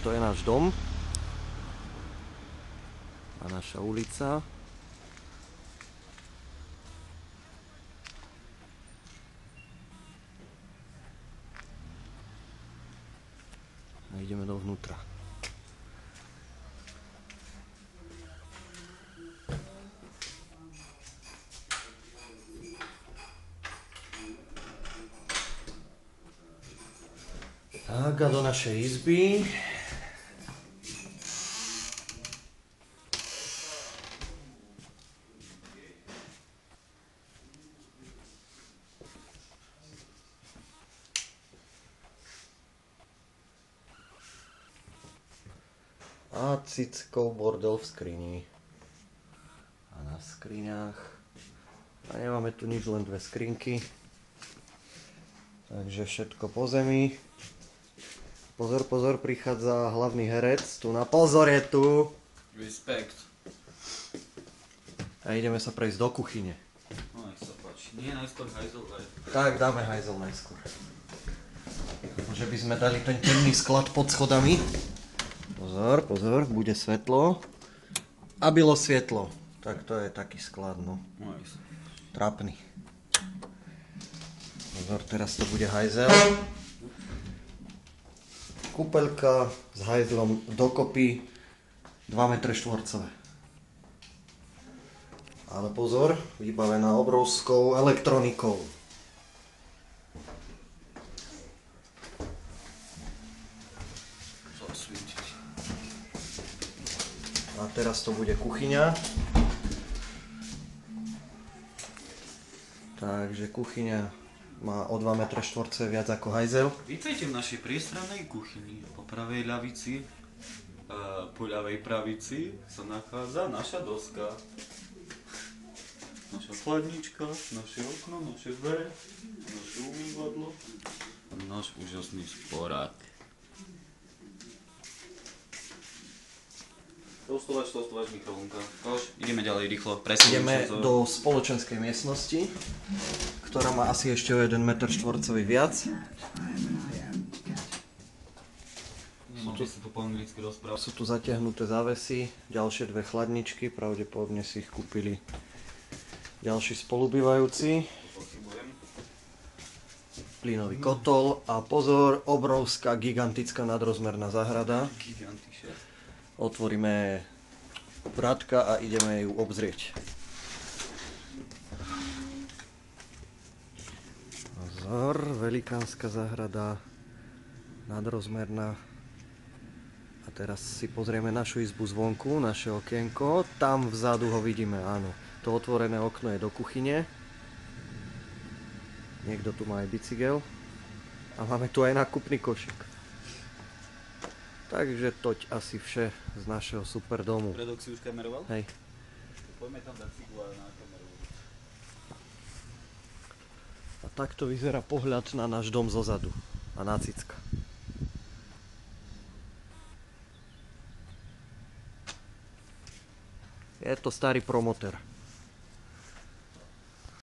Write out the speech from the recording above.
to je náš dom a naša ulica. A ideme dovnútra. Tak a do našej izby. A cickou bordel v skrini. A na skriňách. A nemáme tu nič, len dve skrinky. Takže všetko po zemi. Pozor, pozor, prichádza hlavný herec. Tu na pozor je tu. Respekt. A ideme sa prejsť do kuchyne. No nech sa páči. Nie, najskôr hajzel aj. Tak, dáme hajzel najskôr. Že by sme dali ten temný sklad pod schodami. Pozor, pozor, bude svetlo. A bylo svetlo. Tak to je taký sklad, no. Nice. Trápny. Pozor, teraz to bude hajzel. Kúpeľka s hajzlom dokopy 2 m štvorcové. Ale pozor, vybavená obrovskou elektronikou. Zasvietiť. A teraz to bude kuchyňa. Takže kuchyňa má o 2 m štvorcové viac ako hajzel. Vítajte v našej priestrannej kuchyni. Po pravej ľavici, po ľavej pravici sa nachádza naša doska. Naša chladnička, naše okno, naše dvere, naše umývadlo a náš úžasný sporák. Tostovač, mikrovlnka. Koš, ideme ďalej rýchlo. Ideme do spoločenskej miestnosti, ktorá má asi ešte o 1 m štvorcový viac. Nemôže sa tu po anglicky rozprávať. Sú tu zatiahnuté závesy, ďalšie dve chladničky, pravdepodobne si ich kúpili ďalší spolubývajúci. Plynový kotol a pozor, obrovská, gigantická nadrozmerná záhrada. Otvoríme vrátka a ideme ju obzrieť. Pozor, velikánska záhrada, nadrozmerná. A teraz si pozrieme našu izbu zvonku, naše okienko. Tam vzadu ho vidíme, áno. To otvorené okno je do kuchyne. Niekto tu má aj bicykel. A máme tu aj nákupný košík. Takže toť asi vše z našeho super domu. Predok si už kameroval? Hej. Poďme tam dať ciglu na kameru. A takto vyzerá pohľad na náš dom zozadu. A na cicka. Je to starý promoter.